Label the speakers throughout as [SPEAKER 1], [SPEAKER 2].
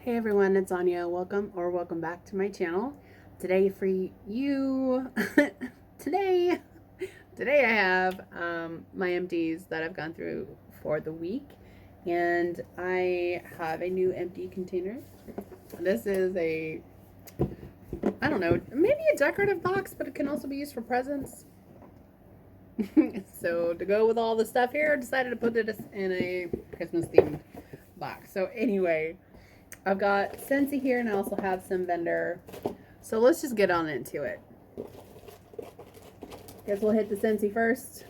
[SPEAKER 1] Hey everyone, it's Anya. Welcome back to my channel. Today for you, today, today I have my empties that I've gone through for the week, and I have a new empty container. This is I don't know, maybe a decorative box, but it can also be used for presents. So to go with all the stuff here, I decided to put it in a Christmas themed box. So anyway, I've got Scentsy here, and I also have some vendor. So let's just get on into it. Guess we'll hit the Scentsy first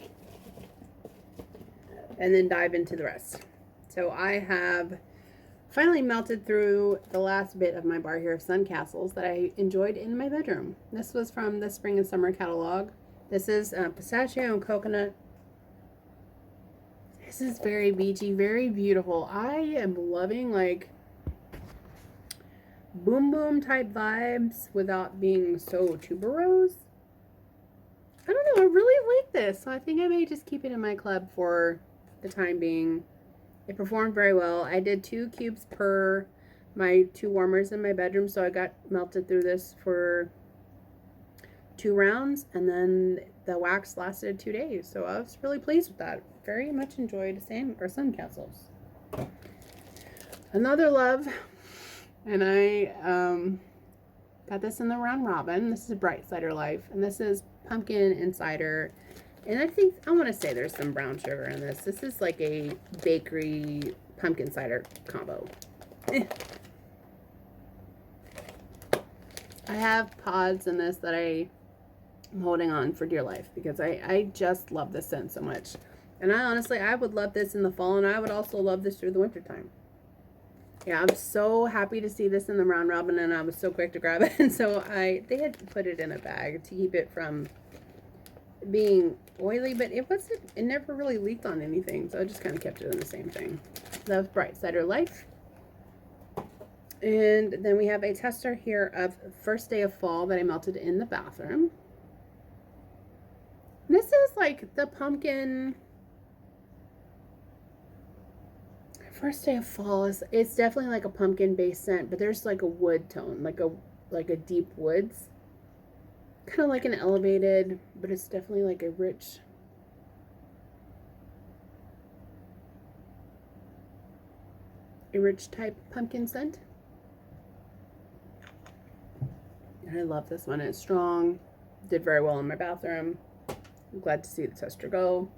[SPEAKER 1] and then dive into the rest. So I have finally melted through the last bit of my bar here of sun castles that I enjoyed in my bedroom. This was from the spring and summer catalog. This is pistachio and coconut. This is very beachy, very beautiful. I am loving like boom boom type vibes without being so tuberose. I don't know, I really like this, so I think I may just keep it in my club for the time being. It performed very well. I did 2 cubes per my 2 warmers in my bedroom, so I got melted through this for 2 rounds, and then the wax lasted 2 days, so I was really pleased with that. Very much enjoyed sun castles. Another love, and I got this in the round robin. This is Bright Cider Life, and this is pumpkin and cider. And I want to say there's some brown sugar in this. This is like a bakery pumpkin cider combo. I have pods in this that I'm holding on for dear life because I just love this scent so much. And I would love this in the fall, and I would also love this through the winter time. Yeah, I'm so happy to see this in the round robin, and I was so quick to grab it. And so they had put it in a bag to keep it from being oily, but it never really leaked on anything, so I just kind of kept it in the same thing. That was Bright Cider Life. And then we have a tester here of First Day of Fall that I melted in the bathroom. And this is like the pumpkin. First Day of Fall it's definitely like a pumpkin based scent, but there's like a wood tone, like a deep woods, kind of like an elevated, but it's definitely like a rich type pumpkin scent. And I love this one. It's strong, did very well in my bathroom. I'm glad to see the tester go.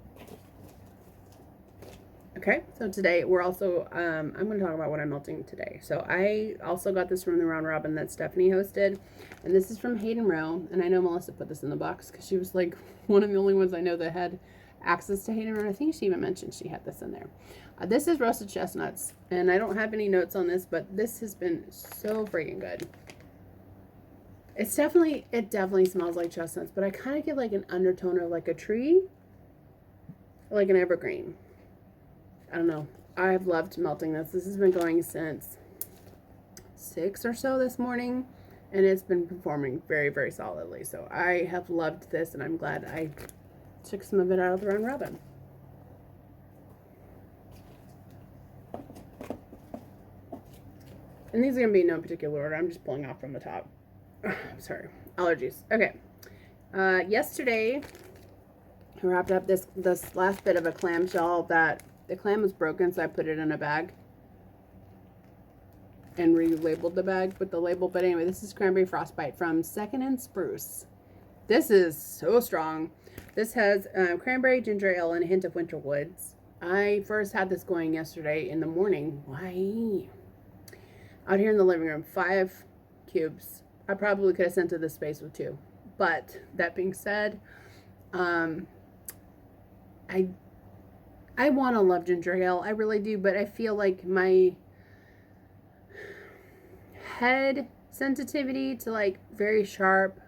[SPEAKER 1] Okay, so today we're also, I'm going to talk about what I'm melting today. So I also got this from the round robin that Stephanie hosted, and this is from Hayden Row. And I know Melissa put this in the box because she was like one of the only ones I know that had access to Hayden Row. I think she even mentioned she had this in there. This is roasted chestnuts, and I don't have any notes on this, but this has been so freaking good. It definitely smells like chestnuts, but I kind of get like an undertone of like a tree, like an evergreen. I don't know. I've loved melting this. This has been going since 6 or so this morning, and it's been performing very, very solidly. So I have loved this, and I'm glad I took some of it out of the round robin. And these are going to be in no particular order. I'm just pulling off from the top. Sorry. Allergies. Okay. Yesterday, I wrapped up this last bit of a clamshell that the clam was broken, so I put it in a bag and relabeled the bag with the label. But anyway, this is Cranberry Frostbite from Second and Spruce. This is so strong. This has cranberry, ginger ale, and a hint of winter woods. I first had this going yesterday in the morning. Why? Out here in the living room, 5 cubes. I probably could have sent to this space with 2. But that being said, I want to love ginger ale. I really do, but I feel like my head sensitivity to like very sharp,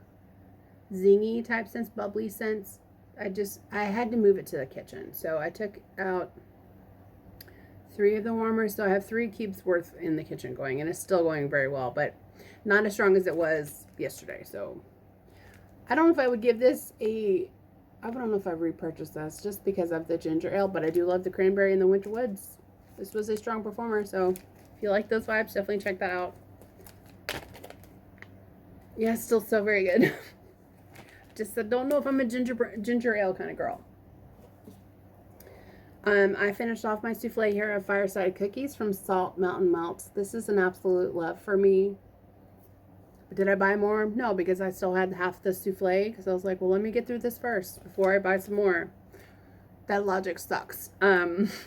[SPEAKER 1] zingy type scents, bubbly scents, I had to move it to the kitchen. So I took out 3 of the warmers. So I have 3 cubes worth in the kitchen going, and it's still going very well, but not as strong as it was yesterday. So I don't know if I would give this I don't know if I've repurchased this just because of the ginger ale, but I do love the cranberry and the winter woods. This was a strong performer, so If you like those vibes, definitely check that out. Yeah, still so very good. Just don't know if I'm a ginger ale kind of girl. I finished off my souffle here of Fireside Cookies from Salt Mountain Melts. This is an absolute love for me. Did I buy more? No, because I still had half the souffle. Because I was like, well, let me get through this first before I buy some more. That logic sucks.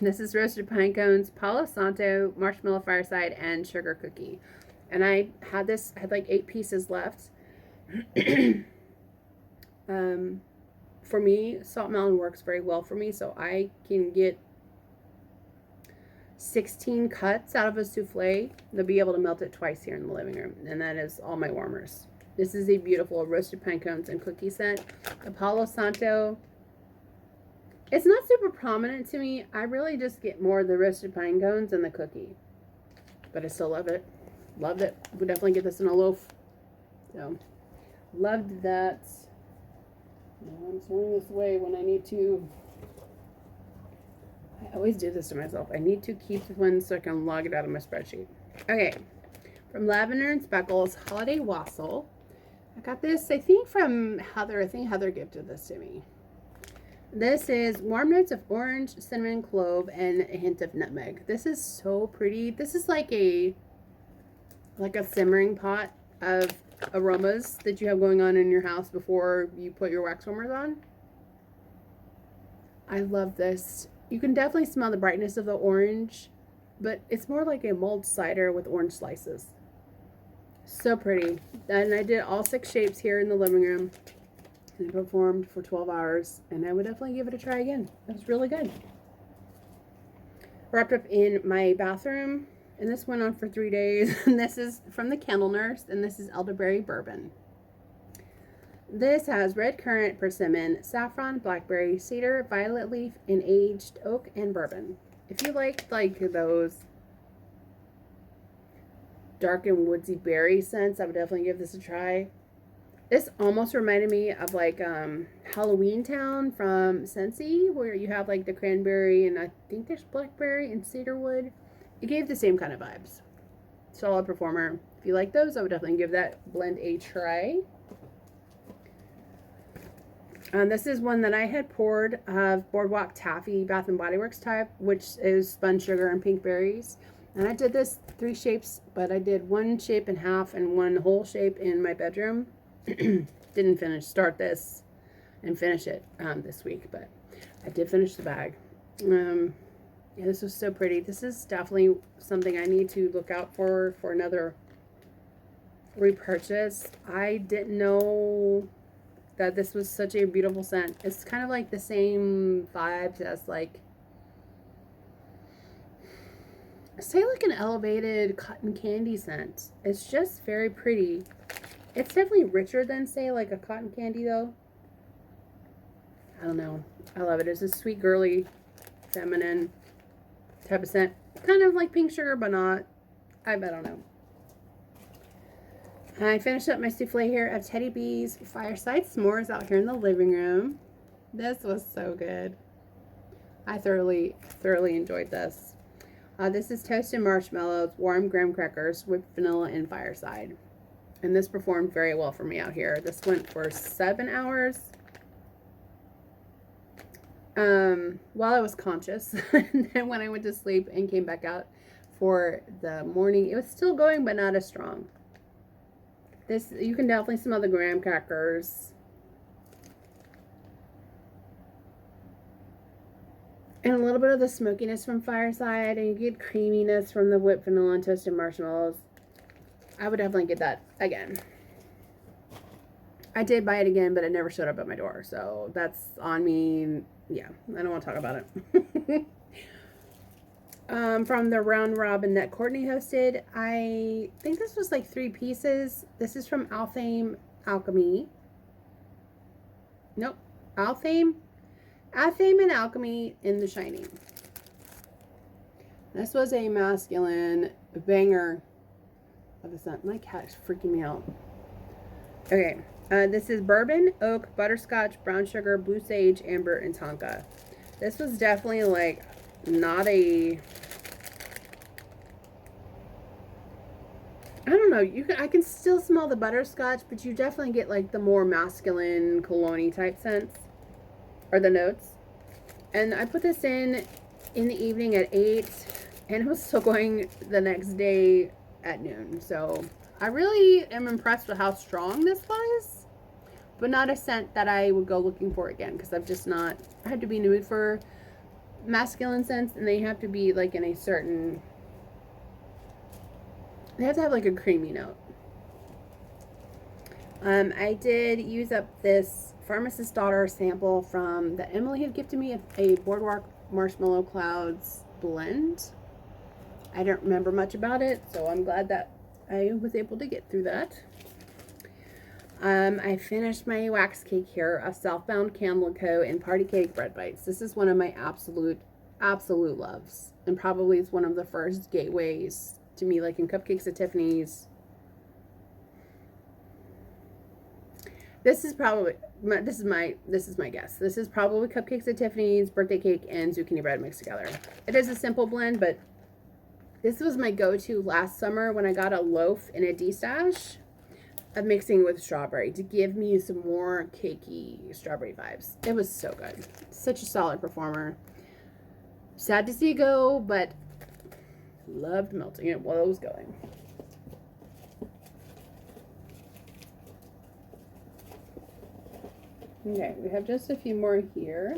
[SPEAKER 1] This is roasted pine cones, Palo Santo, marshmallow fireside, and sugar cookie. And I had this, I had like 8 pieces left. For me, Salt Mountain works very well for me, so I can get 16 cuts out of a souffle to be able to melt it twice here in the living room, and that is all my warmers. This is a beautiful roasted pine cones and cookie scent. The Palo Santo, it's not super prominent to me. I really just get more of the roasted pine cones and the cookie, but I still love it. Loved it. Would definitely get this in a loaf. So, loved that. I'm throwing this away when I need to. I always do this to myself. I need to keep one so I can log it out of my spreadsheet. Okay, from Lavender and Speckles Holiday Wassail. I got this, I think, from Heather. I think Heather gifted this to me. This is warm notes of orange, cinnamon, clove, and a hint of nutmeg. This is so pretty. This is like a simmering pot of aromas that you have going on in your house before you put your wax warmers on. I love this. You can definitely smell the brightness of the orange, but it's more like a mulled cider with orange slices. So pretty. And I did all 6 shapes here in the living room and performed for 12 hours, and I would definitely give it a try again. It was really good. Wrapped up in my bathroom, and this went on for 3 days. And this is from the Candle Nurse, and this is elderberry bourbon. This has red currant, persimmon, saffron, blackberry, cedar, violet leaf, and aged oak and bourbon. If you like those dark and woodsy berry scents, I would definitely give this a try. This almost reminded me of like Halloween Town from Scentsy, where you have like the cranberry and I think there's blackberry and cedarwood. It gave the same kind of vibes. Solid performer. If you like those, I would definitely give that blend a try. This is one that I had poured of Boardwalk Taffy Bath and Body Works type, which is spun sugar and pink berries. And I did this 3 shapes, but I did 1 shape in half and 1 whole shape in my bedroom. Didn't start this and finish it this week, but I did finish the bag. Yeah, this was so pretty. This is definitely something I need to look out for another repurchase. I didn't know that this was such a beautiful scent. It's kind of like the same vibes as like, say like an elevated cotton candy scent. It's just very pretty. It's definitely richer than, say, like a cotton candy though. I don't know. I love it. It's a sweet, girly, feminine type of scent. Kind of like pink sugar, but not. I don't know. I finished up my souffle here of Teddy B's Fireside S'mores out here in the living room. This was so good. I thoroughly enjoyed this. This is toasted marshmallows, warm graham crackers, whipped vanilla, and fireside. And this performed very well for me out here. This went for 7 hours. While I was conscious. And then when I went to sleep and came back out for the morning, it was still going, but not as strong. This, you can definitely smell the graham crackers. And a little bit of the smokiness from Fireside, and you get creaminess from the whipped vanilla and toasted marshmallows. I would definitely get that again. I did buy it again, but it never showed up at my door, so that's on me. Yeah, I don't want to talk about it. From the Round Robin that Courtney hosted, I think this was like 3 pieces. This is from Althame Alchemy. Nope, Althame and Alchemy in The Shining. This was a masculine banger of a scent. My cat's freaking me out. Okay, this is bourbon, oak, butterscotch, brown sugar, blue sage, amber, and tonka. This was definitely like not a I don't know. I can still smell the butterscotch, but you definitely get like the more masculine cologne type scents or the notes. And I put this in the evening at 8, and it was still going the next day at noon. So I really am impressed with how strong this was, but not a scent that I would go looking for again, because I've just not, I had to be in the mood for masculine scents, and they have to be like in a certain, they have to have like a creamy note. I did use up this Pharmacist's Daughter sample from that Emily had gifted me, a Boardwalk Marshmallow Clouds blend. I don't remember much about it, so I'm glad that I was able to get through that. I finished my wax cake here of Southbound Camel Co. and Party Cake Bread Bites. This is one of my absolute loves, and probably it's one of the first gateways to me, like in Cupcakes at Tiffany's. This is probably this is my guess. This is probably Cupcakes at Tiffany's, birthday cake, and zucchini bread mixed together. It is a simple blend, but this was my go-to last summer when I got a loaf in a D-stash of mixing with strawberry to give me some more cakey strawberry vibes. It was so good. Such a solid performer. Sad to see it go, but loved melting it while it was going. Okay, we have just a few more here.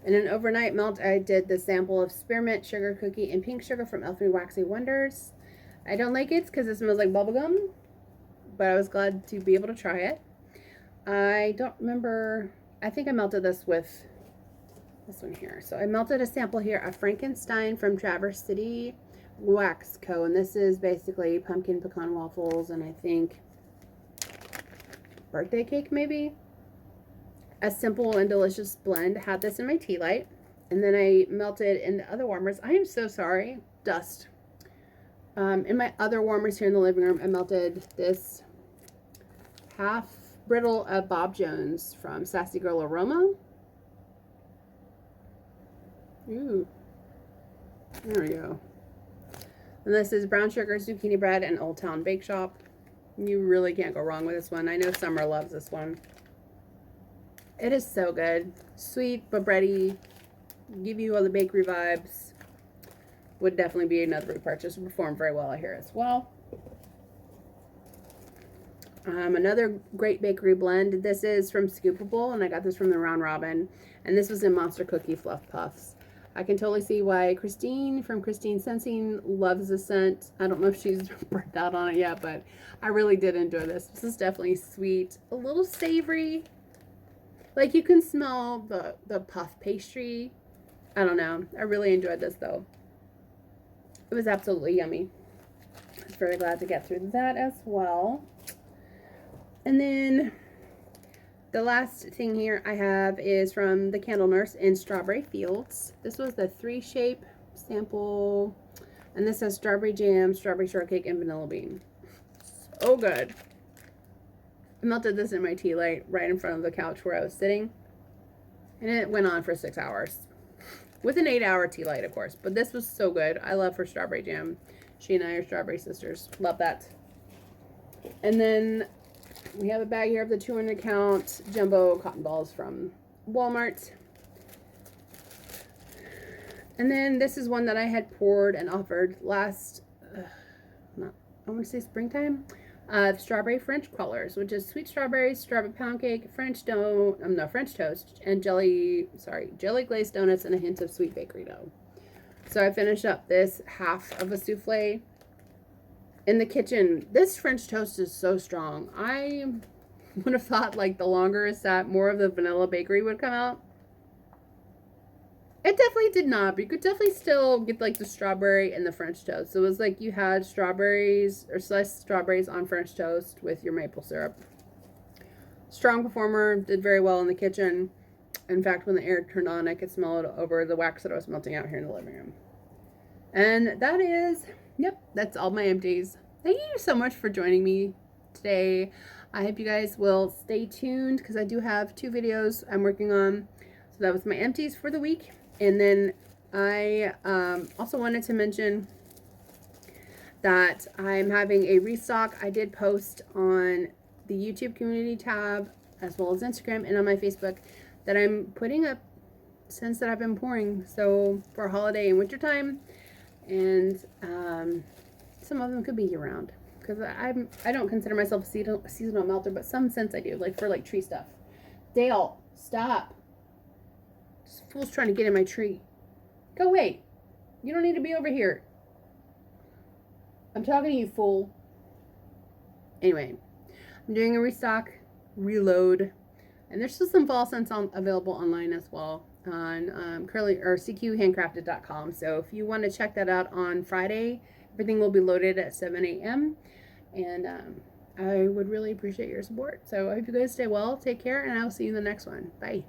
[SPEAKER 1] In an overnight melt, I did the sample of spearmint, sugar cookie, and pink sugar from Elfie Waxy Wonders. I don't like it because it smells like bubblegum, but I was glad to be able to try it. I don't remember, I think I melted this with this one here. So I melted a sample here of Frankenstein from Traverse City Wax Co. And this is basically pumpkin pecan waffles and I think birthday cake maybe. A simple and delicious blend. Had this in my tea light. And then I melted in the other warmers. I am so sorry. Dust. In my other warmers here in the living room, I melted this half brittle of Bob Jones from Sassy Girl Aroma. Ooh. There we go. And this is brown sugar, zucchini bread, and Old Town Bake Shop. You really can't go wrong with this one. I know Summer loves this one. It is so good. Sweet but bready. Give you all the bakery vibes. Would definitely be another repurchase. Will perform very well here as well. Another great bakery blend. This is from Scoopable, and I got this from the Round Robin. And this was in Monster Cookie Fluff Puffs. I can totally see why Christine from Christine Scentsy loves the scent. I don't know if she's burnt out on it yet, but I really did enjoy this. This is definitely sweet, a little savory. Like you can smell the puff pastry. I don't know. I really enjoyed this though. It was absolutely yummy. I was very glad to get through that as well. And then the last thing here I have is from the Candle Nurse in Strawberry Fields. This was the 3-shape sample. And this has strawberry jam, strawberry shortcake, and vanilla bean. So good. I melted this in my tea light right in front of the couch where I was sitting. And it went on for 6 hours. With an 8-hour tea light, of course. But this was so good. I love her strawberry jam. She and I are strawberry sisters. Love that. And then we have a bag here of the 200 count jumbo cotton balls from Walmart. And then this is one that I had poured and offered last, I want to say springtime. Strawberry French crullers, which is sweet strawberries, strawberry pound cake, French toast, and jelly glazed donuts, and a hint of sweet bakery dough. So I finished up this half of a souffle in the kitchen. This French toast is so strong. I would have thought like the longer it sat, more of the vanilla bakery would come out. It definitely did not, but you could definitely still get like the strawberry and the French toast. So it was like you had strawberries or sliced strawberries on French toast with your maple syrup. Strong performer, did very well in the kitchen. In fact, when the air turned on, I could smell it over the wax that I was melting out here in the living room. And that is, yep, that's all my empties. Thank you so much for joining me today. I hope you guys will stay tuned because I do have 2 videos I'm working on. So that was my empties for the week. And then I also wanted to mention that I'm having a restock. I did post on the YouTube community tab as well as Instagram and on my Facebook that I'm putting up scents that I've been pouring. So for holiday and winter time, and some of them could be year round because I don't consider myself a seasonal melter, but some scents I do, like for like tree stuff. Dale, stop! This fool's trying to get in my tree. Go away. You don't need to be over here. I'm talking to you, fool. Anyway, I'm doing a restock, reload, and there's still some fall scents available online as well on curly or cqhandcrafted.com. So if you want to check that out on Friday, everything will be loaded at 7 a.m. And I would really appreciate your support. So I hope you guys stay well, take care, and I'll see you in the next one. Bye.